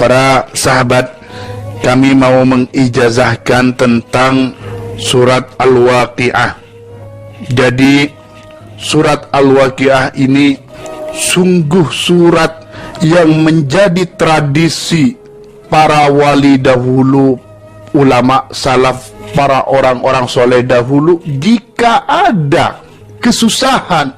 para sahabat, kami mau mengijazahkan tentang surat Al-Waqi'ah. Jadi surat Al-Waqi'ah ini sungguh surat yang menjadi tradisi para wali dahulu, ulama salaf, para orang-orang soleh dahulu. Jika ada kesusahan,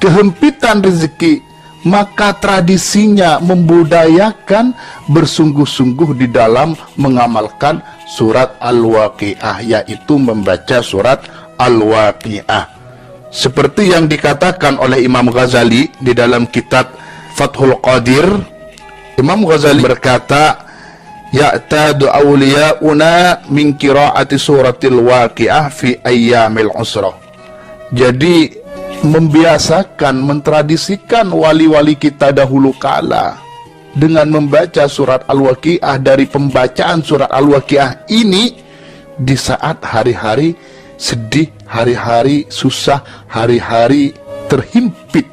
kehempitan rezeki, maka tradisinya membudayakan bersungguh-sungguh di dalam mengamalkan surat Al-Waqi'ah, yaitu membaca surat Al-Waqi'ah. Seperti yang dikatakan oleh Imam Ghazali di dalam kitab Fathul Qadir. Imam Ghazali berkata, ya'tadu awliyauna min qira'ati suratil Waqi'ah fi ayyamil usrah. Jadi membiasakan, mentradisikan wali-wali kita dahulu kala dengan membaca surat Al-Waqi'ah. Dari pembacaan surat Al-Waqi'ah ini di saat hari-hari sedih, hari-hari susah, hari-hari terhimpit,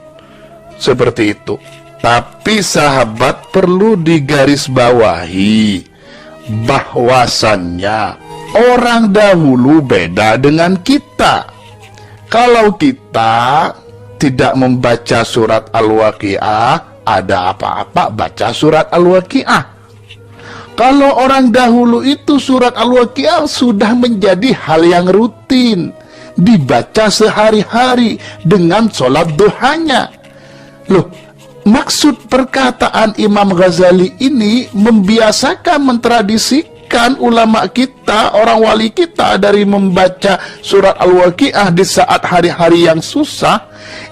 seperti itu. Tapi sahabat, perlu digarisbawahi bahwasannya orang dahulu beda dengan kita. Kalau kita tidak membaca surat Al-Waqi'ah, ada apa-apa baca surat Al-Waqi'ah. Kalau orang dahulu itu surat Al-Waqi'ah sudah menjadi hal yang rutin, dibaca sehari-hari dengan sholat duhanya. Loh, maksud perkataan Imam Ghazali ini membiasakan, mentradisikan ulama kita, orang wali kita dari membaca surat Al-Waqi'ah di saat hari-hari yang susah.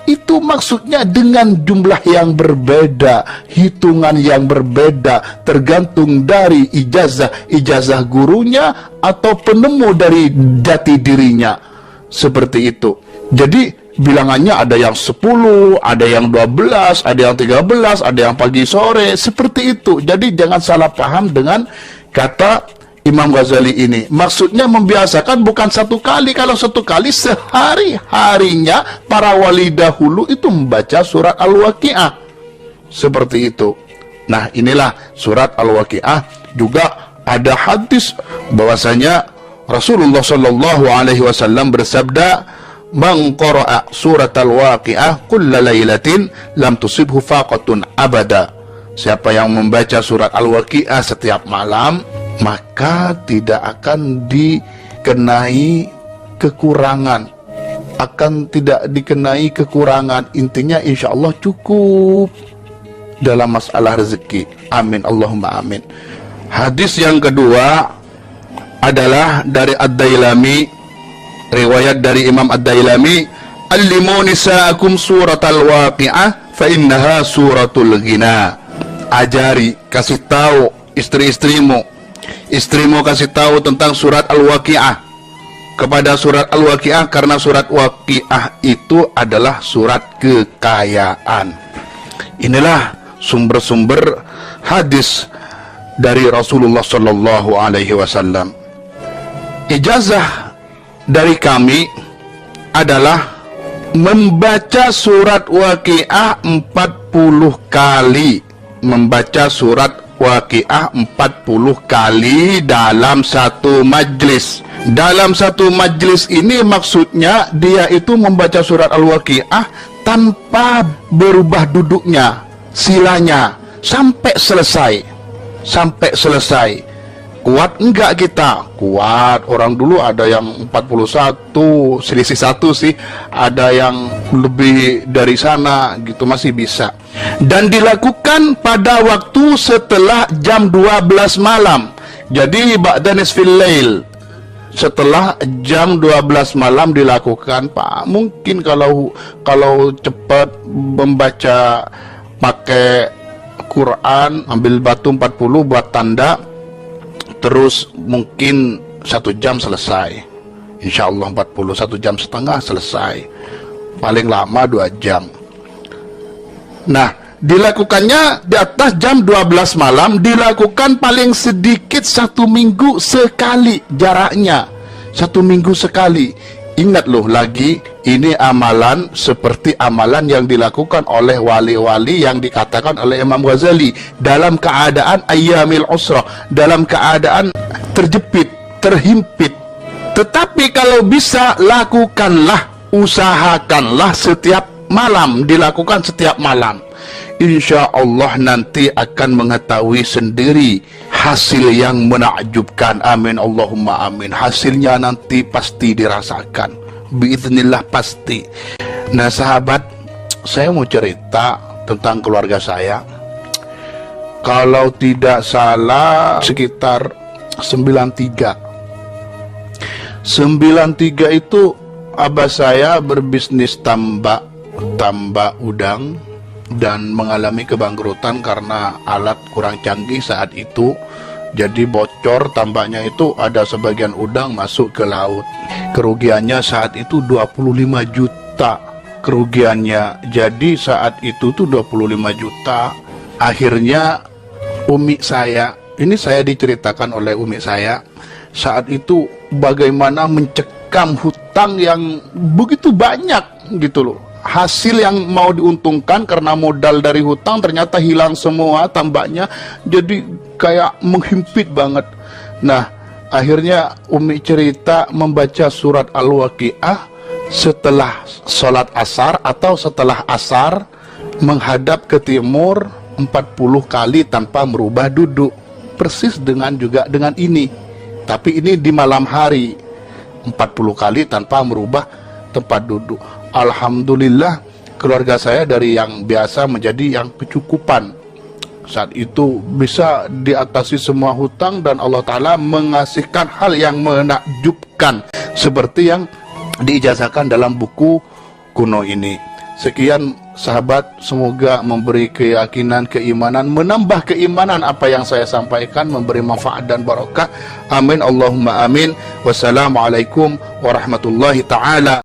Itu maksudnya dengan jumlah yang berbeda, hitungan yang berbeda, tergantung dari ijazah gurunya atau penemu dari jati dirinya. Seperti itu. Jadi bilangannya ada yang 10, ada yang 12, ada yang 13, ada yang pagi sore, seperti itu. Jadi jangan salah paham dengan kata Imam Ghazali ini. Maksudnya membiasakan bukan satu kali. Kalau satu kali, sehari-harinya para wali dahulu itu membaca surat Al-Waqi'ah. Seperti itu. Nah, inilah surat Al-Waqi'ah. Juga ada hadis bahwasanya Rasulullah Shallallahu Alaihi Wasallam bersabda, "Man qara'a surat Al-Waqi'ah kulla lailatin lam tusibhu faqatun abada." Siapa yang membaca surat Al-Waqi'ah setiap malam, maka tidak akan dikenai kekurangan. Intinya insya Allah cukup dalam masalah rezeki. Amin, Allahumma amin. Hadis yang kedua adalah dari Ad-Dailami, riwayat dari Imam Ad-Dailami, "Allimu nisa'akum surat Al-Waqi'ah fa innaha suratul ghina." Ajari, kasih tahu istrimu kasih tahu tentang surat Al-Waqi'ah, kepada surat Al-Waqi'ah, karena surat Waqi'ah itu adalah surat kekayaan. Inilah sumber-sumber hadis dari Rasulullah Shallallahu Alaihi Wasallam. Ijazah dari kami adalah membaca surat Waqi'ah 40 kali. Membaca surat Waqi'ah 40 kali dalam satu majlis. Dalam satu majlis ini maksudnya dia itu membaca surat Al-Waqi'ah tanpa berubah duduknya, silanya, sampai selesai. Kuat enggak kita? Kuat. Orang dulu ada yang 41, selisih 1 sih, ada yang lebih dari sana gitu, masih bisa. Dan dilakukan pada waktu setelah jam 12 malam. Jadi ba'da nisfil lail, setelah jam 12 malam dilakukan, Pak. Mungkin kalau cepat membaca pakai Quran, ambil batu 40 buat tanda, terus mungkin 1 jam selesai. Insya Allah 40, 1 jam setengah selesai. Paling lama 2 jam. Nah, dilakukannya di atas jam 12 malam, dilakukan paling sedikit 1 minggu sekali jaraknya. 1 minggu sekali. Ingat loh lagi, Ini amalan seperti amalan yang dilakukan oleh wali-wali yang dikatakan oleh Imam Ghazali dalam keadaan ayyamil usrah, dalam keadaan terjepit, terhimpit. Tetapi kalau bisa, lakukanlah, usahakanlah setiap malam, dilakukan setiap malam. Insya Allah nanti akan mengetahui sendiri hasil yang menakjubkan. Amin Allahumma amin. Hasilnya nanti pasti dirasakan, biiznillah pasti. Nah sahabat, saya mau cerita tentang keluarga saya. Kalau tidak salah sekitar 93 itu abah saya berbisnis tambak udang dan mengalami kebangkrutan karena alat kurang canggih saat itu. Jadi bocor tambaknya itu, ada sebagian udang masuk ke laut. Kerugiannya saat itu 25 juta kerugiannya. Jadi saat itu tuh 25 juta. Akhirnya umi saya, ini saya diceritakan oleh umi saya, saat itu bagaimana mencekam hutang yang begitu banyak gitu loh. Hasil yang mau diuntungkan karena modal dari hutang ternyata hilang semua tambaknya, jadi kayak menghimpit banget. Nah akhirnya umi cerita membaca surat Al-Waqiah setelah sholat asar atau setelah asar, menghadap ke timur 40 kali tanpa merubah duduk. Persis dengan juga dengan ini, tapi ini di malam hari, 40 kali tanpa merubah tempat duduk. Alhamdulillah, keluarga saya dari yang biasa menjadi yang kecukupan. Saat itu bisa diatasi semua hutang dan Allah Ta'ala mengasihkan hal yang menakjubkan seperti yang diijazahkan dalam buku kuno ini. Sekian sahabat, semoga memberi keyakinan, keimanan, menambah keimanan apa yang saya sampaikan, memberi manfaat dan barokah. Amin Allahumma amin. Wassalamualaikum warahmatullahi ta'ala